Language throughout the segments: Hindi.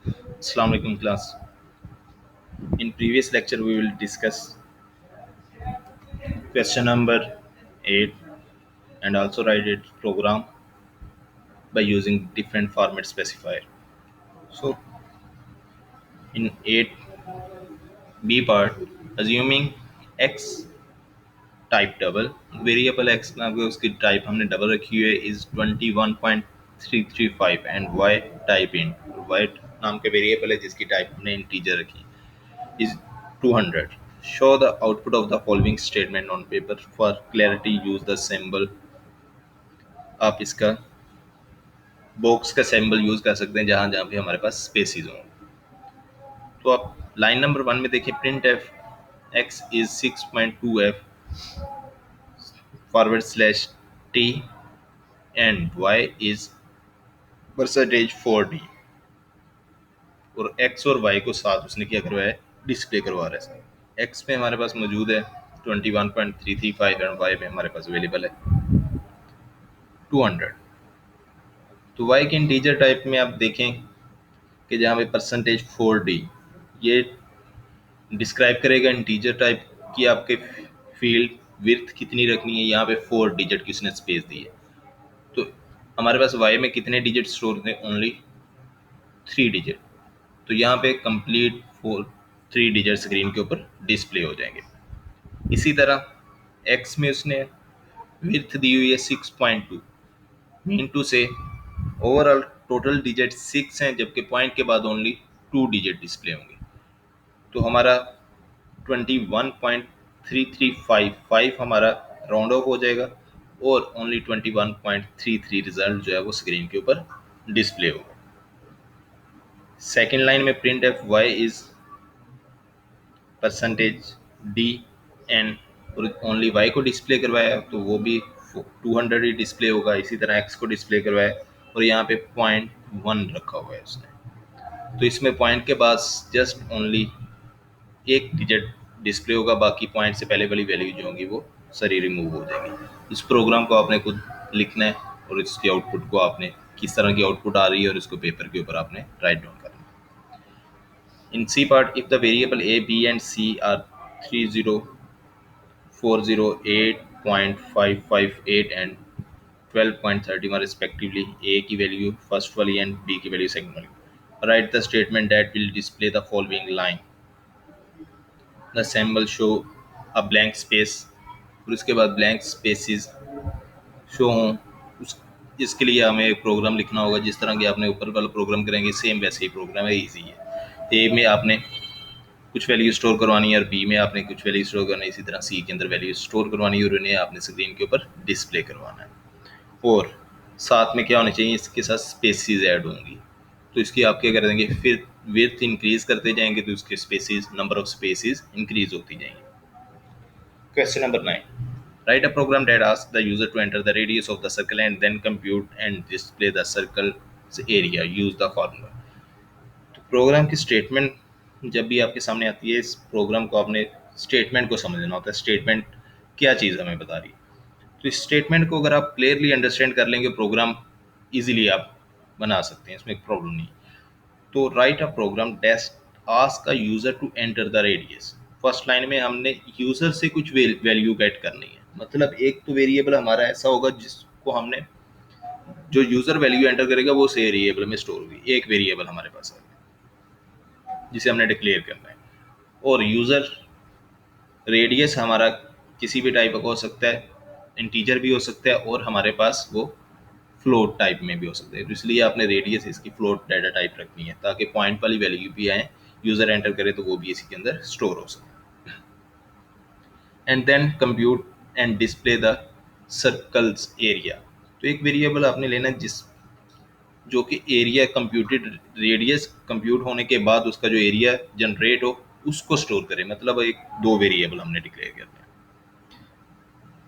Assalamu alaikum class. In previous lecture we will discuss question number 8 and also write it program by using different format specifier. So in 8b part, assuming x type double variable x में आपको उसकी type हमने double रखी हुई है is 21.335 and y type int y नाम के variable है जिसकी type हमने integer रखी is 200. Show the output of the following statement on paper. For clarity, use the symbol. आप इसका बॉक्स का सिंबल यूज कर सकते हैं जहां जहां पे हमारे पास स्पेसिस हों। तो आप लाइन नंबर 1 में देखिए print f x is 6.2 f forward slash t and y is percentage 4d और एक्स और वाई को साथ उसने क्या करवाया है, डिस्प्ले करवा रहा है। एक्स पे हमारे पास मौजूद है 21.335 एंड वाई पे हमारे पास अवेलेबल है 200। तो वाई के इंटीजर टाइप में आप देखें कि जहाँ पे परसेंटेज 4d ये डिस्क्राइब करेगा इंटीजर टाइप की आपके फील्ड विड्थ कितनी रखनी है। यहाँ पे 4 डिजिट की उसने स्पेस दी है। तो हमारे पास वाई में कितने डिजिट स्टोर थे, ओनली 3 डिजिट। तो यहाँ पे कंप्लीट 3 डिजिट स्क्रीन के ऊपर डिस्प्ले हो जाएंगे। इसी तरह एक्स में उसने विड्थ दी हुई है 6.2 मीन टू से ओवरऑल टोटल डिजिट 6 हैं जबकि पॉइंट के बाद ओनली 2 डिजिट डिस्प्ले होंगे। तो हमारा 21.3355 हमारा राउंड ऑफ हो जाएगा और ओनली 21.33 रिजल्ट जो है वो स्क्रीन के ऊपर डिस्प्ले होगा। सेकेंड लाइन में print f y is percentage d n और ओनली वाई को डिस्प्ले करवाया तो वो भी 200 ही डिस्प्ले होगा। इसी तरह एक्स को डिस्प्ले करवाया और यहाँ पे 0.1 रखा हुआ है उसने। तो इसमें पॉइंट के बाद जस्ट ओनली एक डिजिट डिस्प्ले होगा, बाकी पॉइंट से पहले वाली वैल्यू जो होंगी वो सारी रिमूव हो जाएगी। इस प्रोग्राम को आपने खुद लिखना है और इसकी आउटपुट को आपने किस तरह की आउटपुट आ रही है और इसको पेपर के ऊपर आपने राइट डाउन करना है। In C part if the variable A B and C are 30408.558 and 12.31 respectively, A की वैल्यू फर्स्ट वाली एंड बी की वैल्यू सेकंड वाली, write the statement that will display the following line. The symbol show a blank space और उसके बाद ब्लैंक स्पेसिस शो हों। उस इसके लिए हमें एक प्रोग्राम लिखना होगा। जिस तरह के आपने ऊपर वाला प्रोग्राम करेंगे सेम वैसे ही प्रोग्राम है, इजी है। ए में आपने कुछ वैल्यू स्टोर करवानी है और बी में आपने कुछ वैल्यू स्टोर करनी है। इसी तरह सी के अंदर वैल्यू स्टोर करवानी है और उन्हें आपने स्क्रीन के ऊपर डिस्प्ले करवाना है। और साथ में क्या होना चाहिए, इसके साथ स्पेसिस ऐड होंगी। तो इसकी आप क्या कर देंगे, फिर विड्थ इंक्रीज करते जाएंगे तो उसके species number of species increase होती जाएंगी। Question number 9. Write a program that asks the user to enter the radius of the circle and then compute and display the circle's area. Use the formula. तो प्रोग्राम की स्टेटमेंट जब भी आपके सामने आती है, इस प्रोग्राम को आपने स्टेटमेंट को समझना होता है। स्टेटमेंट क्या चीज़ हमें बता रही है। तो इस स्टेटमेंट को अगर आप क्लियरली अंडरस्टैंड कर लेंगे, प्रोग्राम इजीली आप बना सकते हैं, इसमें एक प्रॉब्लम नहीं। तो राइट अ प्रोग्राम डेस्ट ask a user to enter the radius. First line में हमने यूजर से कुछ वैल्यू गेट करनी है। मतलब एक तो वेरिएबल हमारा ऐसा होगा जिसको हमने जो यूजर वैल्यू एंटर करेगा वो उस वेरिएबल में स्टोर होगी। एक वेरिएबल हमारे पास है जिसे हमने डिक्लेयर करना है। और यूजर रेडियस हमारा किसी भी टाइप का हो सकता है, इंटीजर भी हो सकता है और हमारे पास वो फ्लोट टाइप में भी हो सकता है। तो इसलिए आपने रेडियस इसकी फ्लोट डाटा टाइप रखनी है ताकि पॉइंट वाली वैल्यू भी आए, यूजर एंटर करे तो वो भी इसी के अंदर स्टोर हो सके। And then compute and display the circles area. तो एक वेरिएबल आपने लेना है जिस जो कि एरिया कंप्यूटेड रेडियस कंप्यूट होने के बाद उसका जो एरिया जनरेट हो उसको स्टोर करे। मतलब एक दो वेरिएबल हमने डिक्लेयर करते हैं।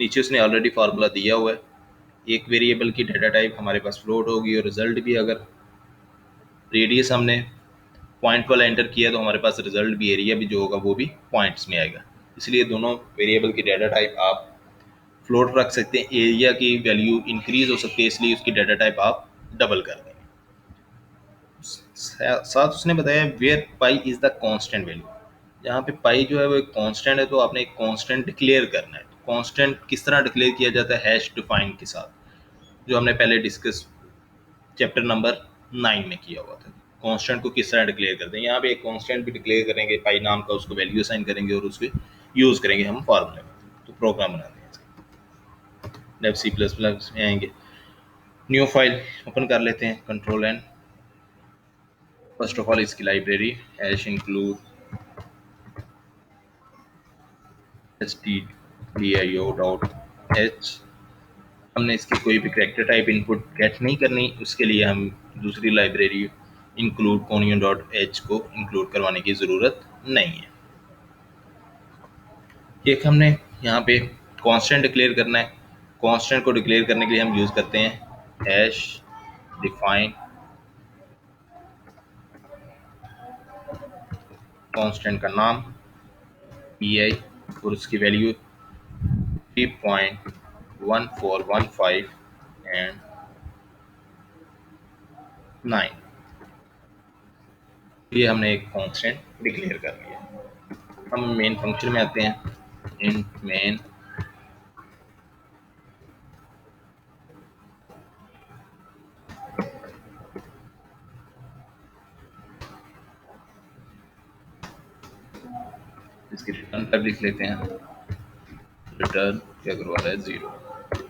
नीचे उसने ऑलरेडी फार्मूला दिया हुआ है। एक वेरिएबल की डाटा टाइप हमारे पास फ्लोट होगी और रिजल्ट भी अगर रेडियस हमने पॉइंट वाला एंटर किया तो हमारे पास रिजल्ट भी एरिया भी जो होगा वो भी पॉइंट्स में आएगा। इसलिए दोनों वेरिएबल की डाटा टाइप आप फ्लोट रख सकते हैं। एरिया की वैल्यू इंक्रीज हो सकती है इसलिए उसकी डाटा टाइप आप डबल कर देंगे। साथ उसने बताया where pi is the constant value. यहाँ पे पाई जो है वो एक कांस्टेंट है, तो आपने एक कांस्टेंट डिक्लेयर करना है। कांस्टेंट किस तरह डिक्लेयर किया जाता है? हैश डिफाइन के साथ, जो हमने पहले डिस्कस चैप्टर नंबर 9 में किया हुआ था। कांस्टेंट को किस तरह डिक्लेयर करते हैं, यहाँ पे एक कांस्टेंट भी डिक्लेयर करेंगे पाई नाम का, उसको वैल्यू असाइन करेंगे और उसको यूज करेंगे हम फॉर्मूले में। तो प्रोग्राम बनाते हैं। डेव सी प्लस प्लस में आएंगे, न्यू फाइल ओपन कर लेते हैं, control N. First of all इसकी लाइब्रेरी हैश इंक्लूड stdio.h। हमने इसकी कोई भी कैरेक्टर टाइप इनपुट गेट नहीं करनी, उसके लिए हम दूसरी library include conio dot H को इंक्लूड करवाने की ज़रूरत नहीं है। एक हमने यहाँ पे कांस्टेंट डिक्लेयर करना है। कांस्टेंट को डिक्लेयर करने के लिए हम यूज़ करते हैं हैश डिफाइन कांस्टेंट का नाम पी आई और उसकी वैल्यू 3.1415 एंड 9। ये हमने एक कांस्टेंट डिक्लेयर कर लिया। हम मेन फंक्शन में आते हैं, इंट मेन इसकी रिटर्न टाइप लिख लेते हैं, रिटर्न क्या करवा रहा है 0।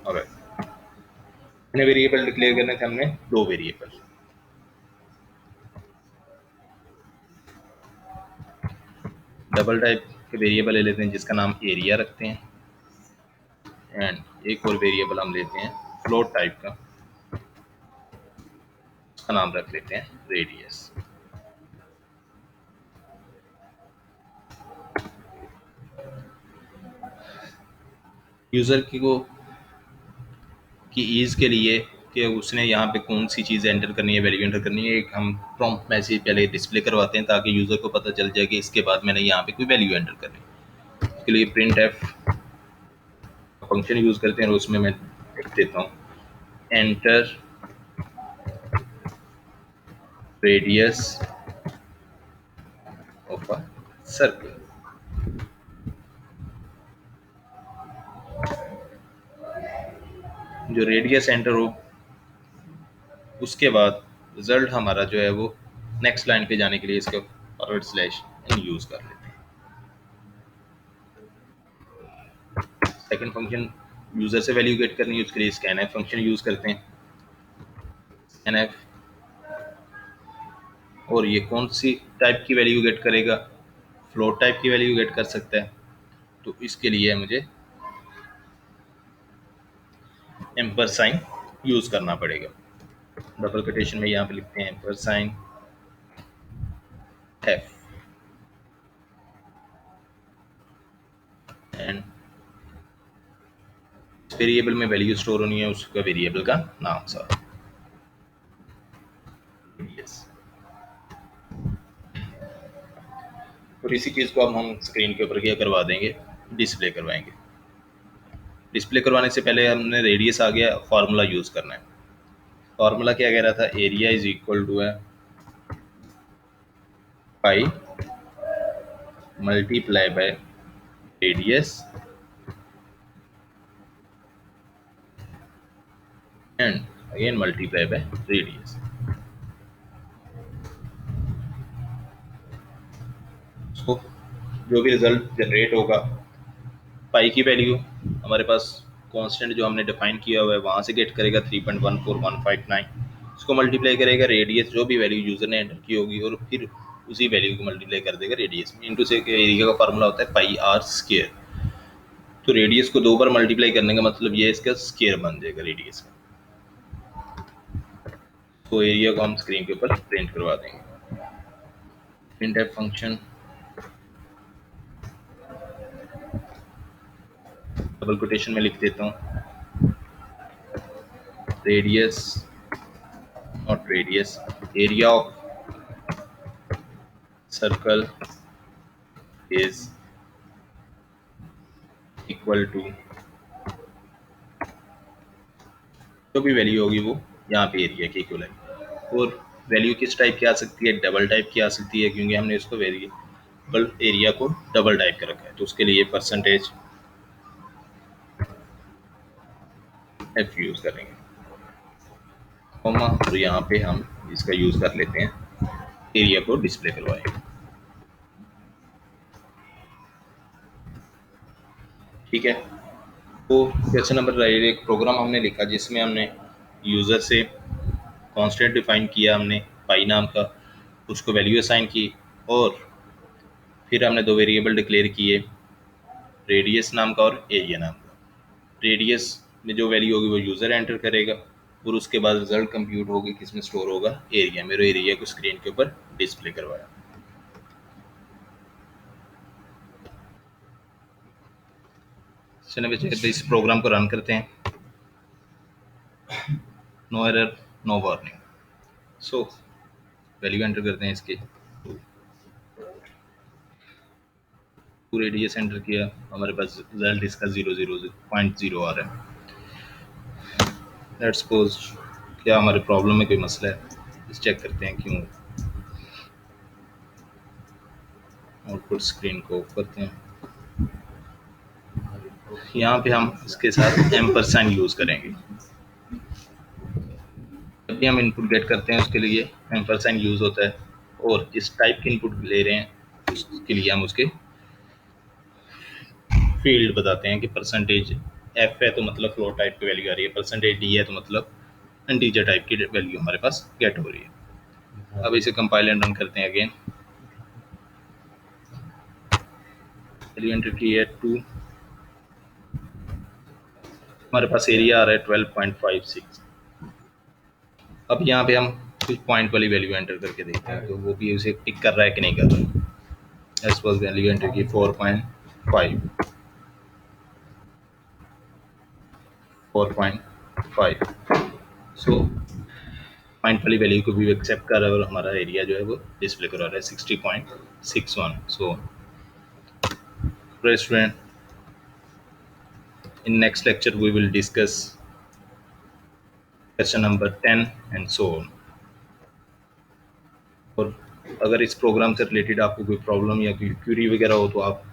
और हमने वेरिएबल डिक्लेयर करने थे, हमने दो वेरिएबल, डबल टाइप के वेरिएबल ले लेते हैं जिसका नाम एरिया रखते हैं, एंड एक और वेरिएबल हम लेते हैं फ्लोट टाइप का, उसका नाम रख लेते हैं रेडियस। यूज़र की ईज के लिए कि उसने यहाँ पे कौन सी चीज़ एंटर करनी है, वैल्यू एंटर करनी है, एक हम प्रॉम्प्ट मैसेज पहले डिस्प्ले करवाते हैं ताकि यूज़र को पता चल जाए कि इसके बाद मैंने यहाँ पे कोई वैल्यू एंटर करनी है। इसके लिए प्रिंट एफ फंक्शन यूज़ करते हैं और उसमें मैं लिख देता हूँ enter radius of a circle. जो रेडियस एंटर हो उसके बाद रिजल्ट हमारा जो है वो नेक्स्ट लाइन पे जाने के लिए इसका फॉरवर्ड स्लैश यूज़ कर लेते हैं। सेकंड फंक्शन यूज़र से वैल्यू गेट करनी है, उसके लिए स्कैन एफ फंक्शन यूज़ करते हैं। स्कैन एफ, और ये कौन सी टाइप की वैल्यू गेट करेगा? फ्लोट टाइप की वैल्यू गेट कर सकता है। तो इसके लिए मुझे एम्पर साइन यूज़ करना पड़ेगा। डबल कोटेशन में यहाँ पे लिखते हैं ampersand f and variable में वैल्यू स्टोर होनी है, उसका वेरिएबल का नाम सर। यस, और इसी चीज़ को अब हम स्क्रीन के ऊपर क्या करवा देंगे, डिस्प्ले करवाएंगे। डिस्प्ले करवाने से पहले हमने रेडियस आ गया, फार्मूला यूज़ करना है। फार्मूला क्या कह रहा था? एरिया इज इक्वल टू है pi multiply by radius and again multiply by radius. So जो भी रिजल्ट जनरेट होगा, पाई की वैल्यू हमारे पास कांस्टेंट जो हमने डिफाइन किया हुआ है वहाँ से गेट करेगा 3.14159, उसको मल्टीप्लाई करेगा रेडियस जो भी वैल्यू यूज़र ने एंटर की होगी और फिर उसी वैल्यू को मल्टीप्लाई कर देगा रेडियस में। इंटू से एरिया का फार्मूला होता है पाई आर स्क्वायर। तो रेडियस को दो बार मल्टीप्लाई करने का मतलब ये इसका स्क्वायर बन जाएगा रेडियस का। तो एरिया को हम स्क्रीन के ऊपर प्रिंट करवा देंगे। Print f function double quotation में लिख देता हूँ radius not radius area of circle is equal to, जो भी वैल्यू होगी वो यहाँ पे एरिया की इक्वल है। और वैल्यू किस टाइप की आ सकती है, डबल टाइप की आ सकती है, क्योंकि हमने इसको वेरिएबल एरिया को डबल टाइप कर रखा है, तो उसके लिए परसेंटेज एफ यूज़ करेंगे, कॉमा, तो यहाँ पे हम इसका यूज़ कर लेते हैं एरिया को डिस्प्ले करवाएं। ठीक है, तो क्वेश्चन नंबर एक प्रोग्राम हमने लिखा जिसमें हमने यूज़र से कांस्टेंट डिफाइन किया, हमने पाई नाम का, उसको वैल्यू असाइन की, और फिर हमने दो वेरिएबल डिक्लेयर किए, रेडियस नाम का और एरिया नाम का। रेडियस में जो वैल्यू होगी वो यूज़र एंटर करेगा, और उसके बाद रिजल्ट कंप्यूट होगी, किस में स्टोर होगा, एरिया। मेरे एरिया को स्क्रीन के ऊपर डिस्प्ले करवाया। चलिए बच्चे, तो इस प्रोग्राम को रन करते हैं। No error, no warning. So value enter करते हैं इसके, टू रेडियस एंटर किया, हमारे पास रिजल्ट इसका 0.0 आ रहा है। लेट्स सपोज क्या हमारे प्रॉब्लम में कोई मसला है, इस चेक करते हैं क्यों। आउटपुट स्क्रीन को ऑफ करते हैं। यहाँ पे हम इसके साथ एम्परसैंड यूज़ करेंगे। जब भी हम इनपुट गेट करते हैं उसके लिए एम्परसैंड यूज़ होता है, और जिस टाइप के इनपुट ले रहे हैं उसके लिए हम उसके फील्ड बताते हैं कि परसेंटेज एफ है तो मतलब फ्लोट टाइप की वैल्यू आ रही है, परसेंटेज डी है तो मतलब इंटीजर टाइप की वैल्यू हमारे पास गेट हो रही है। अब इसे कंपाइल एंड रन करते हैं अगेन। वैल्यू एंटर की है 2, हमारे पास एरिया आ रहा है 12.56। अब यहाँ पे हम कुछ पॉइंट वाली वैल्यू एंटर करके देखते हैं तो वो भी उसे टिक कर रहा है कि नहीं कर रहा है। एस वॉज वैल्यू एंटर की 4.5। सो पॉइंट वाली वैल्यू को भी एक्सेप्ट कर रहा है, और हमारा एरिया जो है वो डिस्प्ले करा रहा है 60.61। So student, in next lecture we will discuss question number 10 and so on। और अगर इस प्रोग्राम से रिलेटेड आपको कोई प्रॉब्लम या कोई क्यूरी वगैरह हो तो आप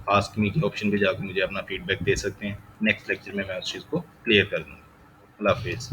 आस्क मी के ऑप्शन पे जाकर मुझे अपना फीडबैक दे सकते हैं। नेक्स्ट लेक्चर में मैं उस चीज़ को क्लियर कर दूँगा। अल्लाह हाफिज़।